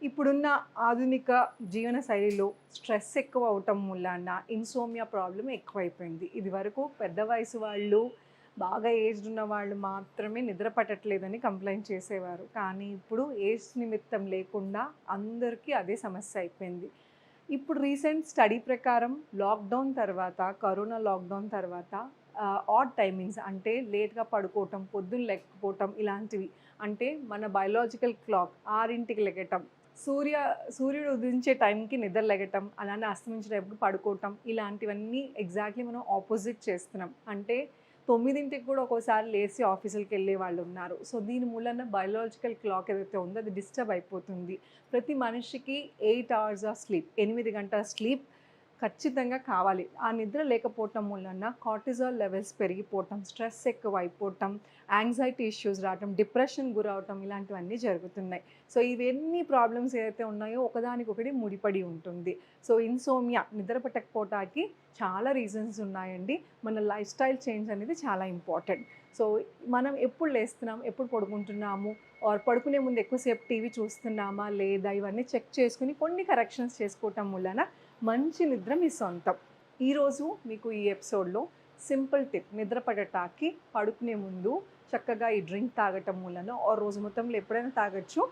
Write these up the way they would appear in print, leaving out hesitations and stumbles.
ఇప్పుడున్న ఆధునిక జీవన శైలిలో స్ట్రెస్ ఎక్కువ అవటం వలన ఇన్సోమియా ప్రాబ్లం ఎక్కువైపోయింది. ఇదివరకు పెద్ద వయసు వాళ్ళు, బాగా ఏజ్డ్ ఉన్న వాళ్ళు మాత్రమే నిద్ర పట్టట్లేదని కంప్లైంట్ చేసేవారు. కానీ ఇప్పుడు ఏజ్ నిమిత్తం లేకుండా అందరికీ అదే సమస్య అయిపోయింది. ఇప్పుడు రీసెంట్ స్టడీ ప్రకారం లాక్డౌన్ తర్వాత, కరోనా లాక్డౌన్ తర్వాత ఆడ్ టైమింగ్స్ అంటే లేట్‌గా పడుకోవటం, పొద్దున్న లేకపోవటం ఇలాంటివి. అంటే మన బయోలాజికల్ క్లాక్ 6కి లెగటం, సూర్యుడు ఉదయించే టైంకి నిద్ర లెగటం, అలానే అస్తమించే టైంకి పడుకోవటం ఇలాంటివన్నీ ఎగ్జాక్ట్లీ మనం ఆపోజిట్ చేస్తున్నాం. అంటే 9కి కూడా ఒక్కోసారి లేసి ఆఫీసులకి వెళ్ళే వాళ్ళు ఉన్నారు. సో దీని మూలన బయోలాజికల్ క్లాక్ ఏదైతే ఉందో అది డిస్టర్బ్ అయిపోతుంది. ప్రతి మనిషికి 8 అవర్స్ ఆఫ్ స్లీప్, 8 గంటల స్లీప్ ఖచ్చితంగా కావాలి. ఆ నిద్ర లేకపోవటం వలన కార్టిజాల్ లెవెల్స్ పెరిగిపోవటం, స్ట్రెస్ ఎక్కువ అయిపోవటం, యాంగ్జైటీ ఇష్యూస్ రావటం, డిప్రెషన్ గురవటం ఇలాంటివన్నీ జరుగుతున్నాయి. సో ఇవన్నీ ప్రాబ్లమ్స్ ఏవైతే ఉన్నాయో ఒకదానికొకటి ముడిపడి ఉంటుంది. సో ఇన్సోమియా నిద్ర పట్టకపోవటానికి చాలా రీజన్స్ ఉన్నాయండి. మన లైఫ్ స్టైల్ చేంజ్ అనేది చాలా ఇంపార్టెంట్. సో మనం ఎప్పుడు లేస్తున్నాం, ఎప్పుడు పడుకుంటున్నాము, ఆర్ పడుకునే ముందు ఎక్కువసేపు టీవీ చూస్తున్నామా లేదా ఇవన్నీ చెక్ చేసుకుని కొన్ని కరెక్షన్స్ చేసుకోవటం వలన మంచి నిద్ర మీ సొంతం. ఈరోజు మీకు ఈ ఎపిసోడ్లో సింపుల్ టిప్, నిద్ర పడటానికి పడుకునే ముందు చక్కగా ఈ డ్రింక్ తాగటం వలన రోజు మొత్తంలో ఎప్పుడైనా తాగొచ్చు,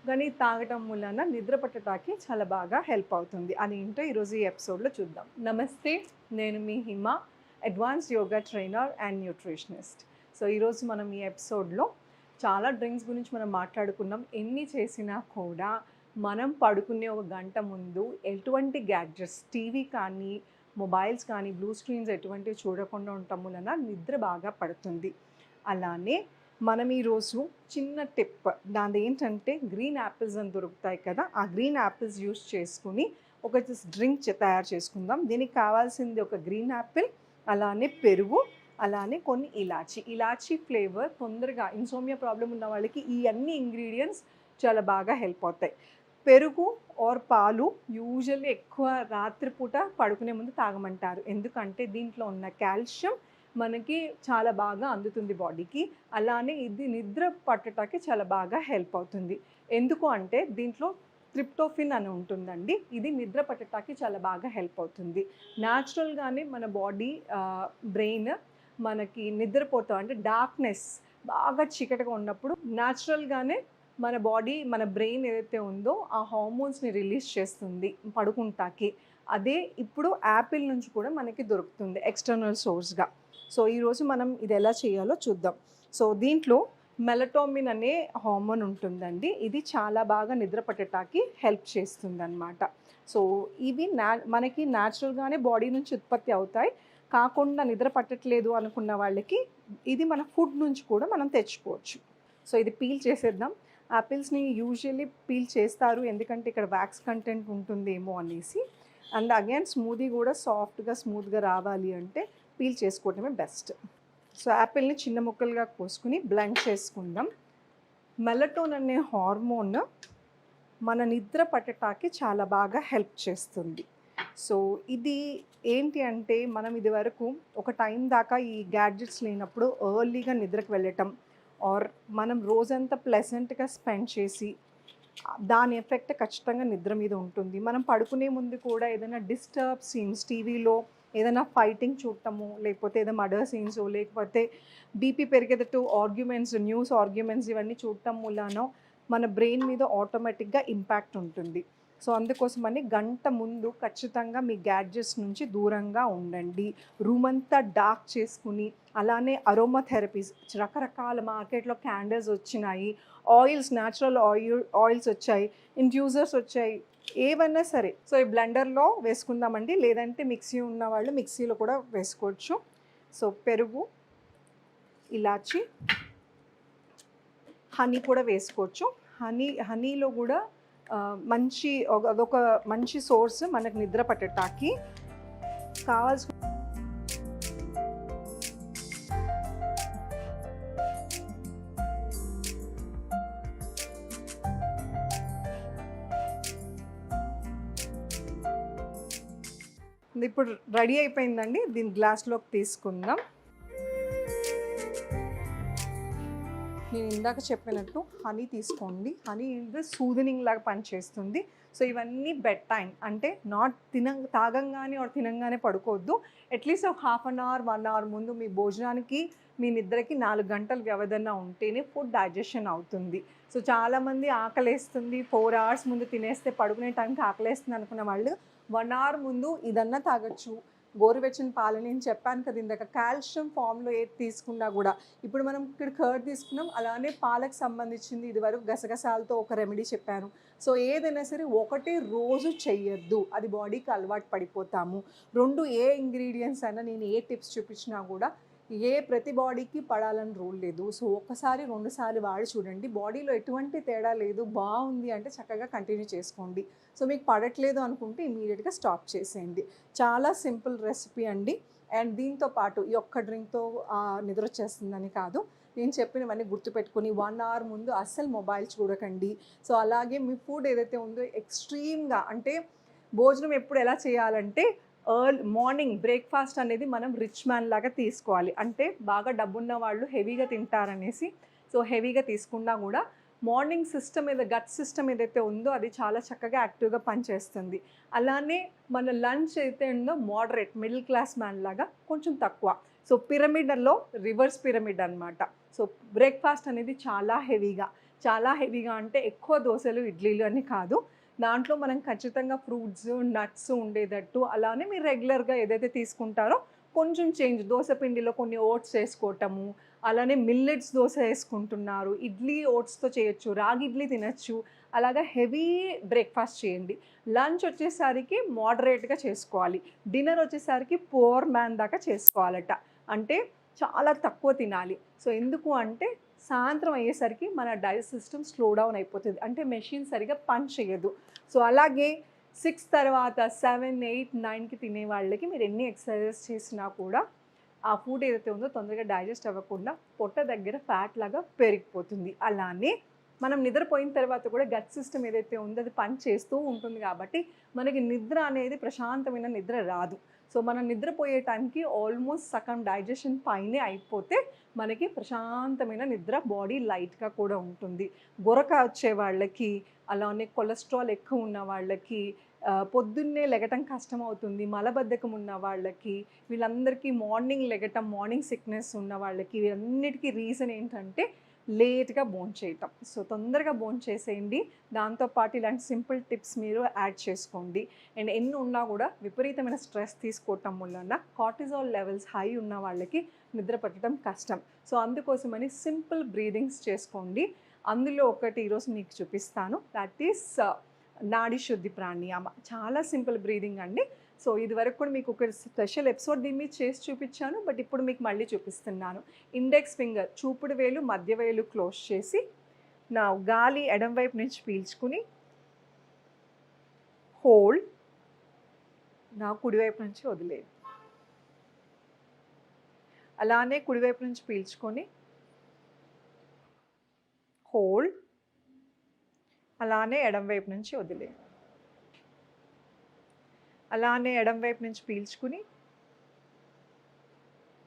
కానీ తాగటం వలన నిద్ర పట్టడానికి చాలా బాగా హెల్ప్ అవుతుంది. అది ఏంటో ఈరోజు ఈ ఎపిసోడ్లో చూద్దాం. నమస్తే, నేను మీ Hima, advanced yoga trainer and nutritionist. So ఈరోజు మనం ఈ ఎపిసోడ్లో చాలా డ్రింక్స్ గురించి మనం మాట్లాడుకున్నాం. ఎన్ని చేసినా కూడా మనం పడుకునే ఒక గంట ముందు ఎటువంటి గ్యాడ్జెట్స్, టీవీ కానీ మొబైల్స్ కానీ బ్లూ స్క్రీన్స్ ఎటువంటివి చూడకుండా ఉండటం వలన నిద్ర బాగా పడుతుంది. అలానే మనం ఈరోజు చిన్న టిప్, దాని ఏంటంటే గ్రీన్ యాపిల్స్ అని దొరుకుతాయి కదా, ఆ గ్రీన్ యాపిల్స్ యూస్ చేసుకుని ఒక డ్రింక్ తయారు చేసుకుందాం. దీనికి కావాల్సింది ఒక గ్రీన్ యాపిల్, అలానే పెరుగు, అలానే కొన్ని ఇలాచీ ఫ్లేవర్ తొందరగా ఇన్సోమియా ప్రాబ్లం ఉన్న వాళ్ళకి ఈ అన్ని ఇంగ్రీడియంట్స్ చాలా బాగా హెల్ప్ అవుతాయి. పెరుగు ఆర్ పాలు యూజువల్లీ ఎక్కువ రాత్రిపూట పడుకునే ముందు తాగమంటారు. ఎందుకంటే దీంట్లో ఉన్న కాల్షియం మనకి చాలా బాగా అందుతుంది బాడీకి. అలానే ఇది నిద్ర పట్టడానికి చాలా బాగా హెల్ప్ అవుతుంది. ఎందుకు అంటే దీంట్లో ట్రిప్టోఫిన్ అని ఉంటుందండి. ఇది నిద్ర పట్టడానికి చాలా బాగా హెల్ప్ అవుతుంది. న్యాచురల్గానే మన బాడీ బ్రెయిన్ మనకి నిద్రపోతాం అంటే డార్క్నెస్ బాగా చీకటిగా ఉన్నప్పుడు న్యాచురల్గానే మన బాడీ, మన బ్రెయిన్ ఏదైతే ఉందో ఆ హార్మోన్స్ని రిలీజ్ చేస్తుంది పడుకుంటాకి. అదే ఇప్పుడు యాపిల్ నుంచి కూడా మనకి దొరుకుతుంది ఎక్స్టర్నల్ సోర్స్గా. సో ఈరోజు మనం ఇది ఎలా చేయాలో చూద్దాం. సో దీంట్లో మెలటోనిన్ అనే హార్మోన్ ఉంటుందండి. ఇది చాలా బాగా నిద్ర పట్టడానికి హెల్ప్ చేస్తుంది అన్నమాట. సో ఇవి మనకి న్యాచురల్గానే బాడీ నుంచి ఉత్పత్తి అవుతాయి. కాకుండా నిద్ర పట్టట్లేదు అనుకున్న వాళ్ళకి ఇది మన ఫుడ్ నుంచి కూడా మనం తెచ్చుకోవచ్చు. సో ఇది పీల్ చేసేద్దాం. యాపిల్స్ని యూజువల్లీ పీల్ చేస్తారు ఎందుకంటే ఇక్కడ వ్యాక్స్ కంటెంట్ ఉంటుందేమో అనేసి. అండ్ అగైన్ స్మూదీ కూడా స్మూత్గా రావాలి అంటే పీల్ చేసుకోవటమే బెస్ట్. సో యాపిల్ని చిన్న ముక్కలుగా కోసుకుని బ్లెండ్ చేసుకుందాం. మెలటోనిన్ అనే హార్మోన్ మన నిద్ర పట్టడానికి చాలా బాగా హెల్ప్ చేస్తుంది. సో ఇది ఏంటి అంటే మనం ఇది వరకు ఒక టైం దాకా ఈ గ్యాడ్జెట్స్ లేనప్పుడు ఎర్లీగా నిద్రకు వెళ్ళటం, ఆర్ మనం రోజంతా ప్లెజెంట్గా స్పెండ్ చేసి దాని ఎఫెక్ట్ ఖచ్చితంగా నిద్ర మీద ఉంటుంది. మనం పడుకునే ముందు కూడా ఏదైనా డిస్టర్బ్ సీన్స్, టీవీలో ఏదైనా ఫైటింగ్ చూడటము, లేకపోతే ఏదైనా మర్డర్ సీన్స్, లేకపోతే బీపీ పెరిగేటట్టు ఆర్గ్యుమెంట్స్, న్యూస్ ఆర్గ్యుమెంట్స్ ఇవన్నీ చూడటం వలన మన బ్రెయిన్ మీద ఆటోమేటిక్గా ఇంపాక్ట్ ఉంటుంది. సో అందుకోసమని గంట ముందు ఖచ్చితంగా మీ గ్యాడ్జెట్స్ నుంచి దూరంగా ఉండండి. రూమ్ అంతా డార్క్ చేసుకుని, అలానే అరోమా థెరపీస్, రకరకాల మార్కెట్లో క్యాండిల్స్ వచ్చినాయి, ఆయిల్స్, న్యాచురల్ ఆయిల్స్ వచ్చాయి, ఇన్ఫ్యూజర్స్ వచ్చాయి, ఏవైనా సరే. సో ఈ బ్లెండర్లో వేసుకుందామండి, లేదంటే మిక్సీ ఉన్న వాళ్ళు మిక్సీలో కూడా వేసుకోవచ్చు. సో పెరుగు, ఇలాచి, హనీ కూడా వేసుకోవచ్చు. హనీలో కూడా అదొక మంచి సోర్స్ మనకు నిద్ర పట్టడానికి. కావాల్సిన ఇప్పుడు రెడీ అయిపోయిందండి. దీన్ని గ్లాస్లోకి తీసుకుందాం. నేను ఇందాక చెప్పినట్టు హనీ తీసుకోండి. హనీ ఇది సూదనింగ్ లాగా పనిచేస్తుంది. సో ఇవన్నీ బెడ్ టైం అంటే నాట్ తాగంగానే తినంగానే పడుకోవద్దు. అట్లీస్ట్ ఒక హాఫ్ అన్ అవర్ 1 అవర్ ముందు మీ భోజనానికి మీ నిద్రకి 4 గంటల వ్యవధన ఉంటేనే ఫుడ్ డైజెషన్ అవుతుంది. సో చాలామంది ఆకలేస్తుంది 4 అవర్స్ ముందు తినేస్తే పడుకునే టైంకి ఆకలేస్తుంది అనుకున్న వాళ్ళు 1 అవర్ ముందు ఇదన్నా తాగొచ్చు. గోరువెచ్చని పాలు నేను చెప్పాను కదా ఇందాక, కాల్షియం ఫామ్లో ఏది తీసుకున్నా కూడా, ఇప్పుడు మనం ఇక్కడ కర్డ్ తీసుకున్నాం, అలానే పాలకు సంబంధించింది ఇదివరకు గసగసాలతో ఒక రెమెడీ చెప్పాను. సో ఏదైనా సరే ఒకటి రోజు చెయ్యొద్దు, అది బాడీకి అలవాటు పడిపోతాము. 2 ఏ ఇంగ్రీడియంట్స్ అయినా నేను ఏ టిప్స్ చూపించినా కూడా ప్రతి బాడీకి పడాలని రూల్ లేదు. సో ఒకసారి 2 సార్లు వాడి చూడండి, బాడీలో ఎటువంటి తేడా లేదు, బాగుంది అంటే చక్కగా కంటిన్యూ చేసుకోండి. సో మీకు పడట్లేదు అనుకుంటే ఇమీడియట్గా స్టాప్ చేసేయండి. చాలా సింపుల్ రెసిపీ అండి. అండ్ దీంతో పాటు ఈ ఒక్క డ్రింక్తో నిద్ర వచ్చేస్తుందని కాదు, నేను చెప్పినవన్నీ గుర్తుపెట్టుకుని 1 అవర్ ముందు అస్సలు మొబైల్ చూడకండి. సో అలాగే మీ ఫుడ్ ఏదైతే ఉందో ఎక్స్ట్రీమ్గా అంటే భోజనం ఎప్పుడు ఎలా చేయాలంటే మార్నింగ్ బ్రేక్ఫాస్ట్ అనేది మనం రిచ్ మ్యాన్ లాగా తీసుకోవాలి. అంటే బాగా డబ్బున్న వాళ్ళు హెవీగా తింటారనేసి, సో హెవీగా తీసుకున్నా కూడా మార్నింగ్ గట్ సిస్టమ్ ఏదైతే ఉందో అది చాలా చక్కగా యాక్టివ్గా పనిచేస్తుంది. అలానే మన లంచ్ అయితే ఉందో మోడరేట్ మిడిల్ క్లాస్ మ్యాన్ లాగా కొంచెం తక్కువ. సో పిరమిడ్లో రివర్స్ పిరమిడ్ అనమాట. సో బ్రేక్ఫాస్ట్ అనేది చాలా హెవీగా అంటే ఎక్కువ దోశలు ఇడ్లీలు అని కాదు, దాంట్లో మనం ఖచ్చితంగా ఫ్రూట్స్ నట్స్ ఉండేటట్టు, అలానే మీరు రెగ్యులర్గా ఏదైతే తీసుకుంటారో కొంచెం చేంజ్, దోశ పిండిలో కొన్ని ఓట్స్ వేసుకోవటము, అలానే మిల్లెట్స్ దోశ వేసుకుంటున్నారు, ఇడ్లీ ఓట్స్తో చేయొచ్చు, రాగి ఇడ్లీ తినచ్చు. అలాగా హెవీ బ్రేక్ఫాస్ట్ చేయండి. లంచ్ వచ్చేసరికి మోడరేట్గా చేసుకోవాలి. డిన్నర్ వచ్చేసరికి పూర్ మ్యాన్ దాకా చేసుకోవాలట, అంటే చాలా తక్కువ తినాలి. సో ఎందుకు అంటే సాయంత్రం అయ్యేసరికి మన డైజెస్ట్ సిస్టమ్ స్లో డౌన్ అయిపోతుంది, అంటే మెషిన్ సరిగా పని చేయదు. సో అలాగే 6 తర్వాత 7, 8, 9కి తినే వాళ్ళకి మీరు ఎన్ని ఎక్సర్సైజెస్ చేసినా కూడా ఆ ఫుడ్ ఏదైతే ఉందో తొందరగా డైజెస్ట్ అవ్వకుండా పొట్ట దగ్గర ఫ్యాట్ లాగా పెరిగిపోతుంది. అలానే మనం నిద్రపోయిన తర్వాత కూడా గట్ సిస్టమ్ ఏదైతే ఉందో అది పని చేస్తూ ఉంటుంది, కాబట్టి మనకి నిద్ర అనేది ప్రశాంతమైన నిద్ర రాదు. సో మనం నిద్రపోయే టైంకి ఆల్మోస్ట్ సగం డైజెషన్ పైనే అయిపోతే మనకి ప్రశాంతమైన నిద్ర, బాడీ లైట్గా కూడా ఉంటుంది. గొరక వచ్చే వాళ్ళకి, అలానే కొలెస్ట్రాల్ ఎక్కువ ఉన్న వాళ్ళకి, పొద్దున్నే లెగటం కష్టం అవుతుంది, మలబద్ధకం ఉన్న వాళ్ళకి, వీళ్ళందరికీ మార్నింగ్ సిక్నెస్ ఉన్న వాళ్ళకి, వీళ్ళన్నిటికీ రీజన్ ఏంటంటే లేట్గా భోంచేయటం. సో తొందరగా భోంచేసేయండి. దాంతోపాటు ఇలాంటి సింపుల్ టిప్స్ మీరు యాడ్ చేసుకోండి. అండ్ ఎన్ని ఉన్నా కూడా విపరీతమైన స్ట్రెస్ తీసుకోవటం వలన కార్టిజాల్ లెవెల్స్ హై ఉన్న వాళ్ళకి నిద్ర పట్టడం కష్టం. సో అందుకోసమని సింపుల్ బ్రీదింగ్స్ చేసుకోండి. అందులో ఒకటి ఈరోజు మీకు చూపిస్తాను, దట్ ఈస్ నాడి శుద్ధి ప్రాణాయామ. చాలా సింపుల్ బ్రీదింగ్ అండి. సో ఇది వరకు కూడా మీకు ఒక స్పెషల్ ఎపిసోడ్ దీని మీద చేసి చూపించాను, బట్ ఇప్పుడు మీకు మళ్ళీ చూపిస్తున్నాను. ఇండెక్స్ ఫింగర్, చూపుడు వేలు, మధ్య వేలు క్లోజ్ చేసి నా గాలి ఎడం వైపు నుంచి పీల్చుకుని హోల్డ్, నా కుడివైపు నుంచి వదిలేదు. అలానే కుడివైపు నుంచి పీల్చుకొని హోల్డ్, అలానే ఎడం వైపు నుంచి వదిలేదు. అలానే ఎడం వైపు నుంచి పీల్చుకుని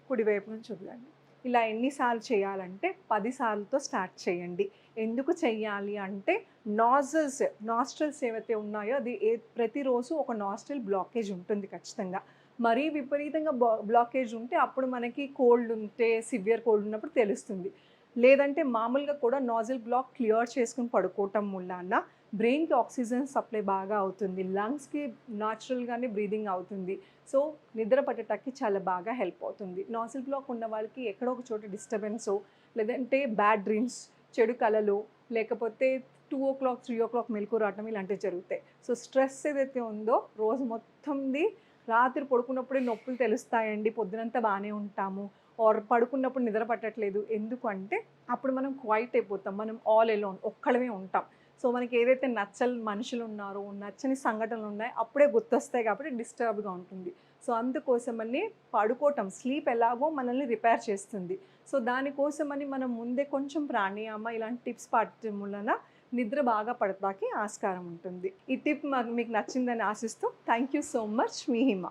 కుడివైపు నుంచి వదలండి. ఇలా ఎన్నిసార్లు చేయాలంటే 10 సార్లతో స్టార్ట్ చేయండి. ఎందుకు చెయ్యాలి అంటే నాస్ట్రల్స్ ఏవైతే ఉన్నాయో అది ప్రతిరోజు ఒక నాస్ట్రల్ బ్లాకేజ్ ఉంటుంది ఖచ్చితంగా. మరీ విపరీతంగా బ్లాకేజ్ ఉంటే అప్పుడు మనకి కోల్డ్ ఉంటే, సివియర్ కోల్డ్ ఉన్నప్పుడు తెలుస్తుంది. లేదంటే మామూలుగా కూడా నాజిల్ బ్లాక్ క్లియర్ చేసుకుని పడుకోవటం వలన బ్రెయిన్కి ఆక్సిజన్ సప్లై బాగా అవుతుంది, లంగ్స్కి న్యాచురల్గానే బ్రీదింగ్ అవుతుంది. సో నిద్ర పట్టడానికి చాలా బాగా హెల్ప్ అవుతుంది. నాజిల్ బ్లాక్ ఉన్న వాళ్ళకి ఎక్కడో ఒక చోట డిస్టర్బెన్సో, లేదంటే బ్యాడ్ డ్రీమ్స్, చెడు కళలు, లేకపోతే 2 o'clock 3 o'clock మెలకు రావటం ఇలాంటివి జరుగుతాయి. సో స్ట్రెస్ ఏదైతే ఉందో రోజు మొత్తంది రాత్రి పడుకున్నప్పుడే నొప్పులు తెలుస్తాయండి, పొద్దునంతా బాగానే ఉంటాము, ఆర్ పడుకున్నప్పుడు నిద్ర పట్టట్లేదు. ఎందుకు అంటే అప్పుడు మనం క్వైట్ అయిపోతాం, మనం ఆల్ ఎలోన్ ఒక్కడమే ఉంటాం. సో మనకి ఏదైతే నచ్చని మనుషులు ఉన్నారో, నచ్చని సంఘటనలు ఉన్నాయో అప్పుడే గుర్తొస్తాయి, కాబట్టి డిస్టర్బ్గా ఉంటుంది. సో అందుకోసమని పడుకోవటం, స్లీప్ ఎలాగో మనల్ని రిపేర్ చేస్తుంది. సో దానికోసమని మనం ముందే కొంచెం ప్రాణాయామ ఇలాంటి టిప్స్ పాటించడం వలన నిద్ర బాగా పడటానికి ఆస్కారం ఉంటుంది. ఈ టిప్ మీకు నచ్చిందని ఆశిస్తూ thank you so much. Me Hima.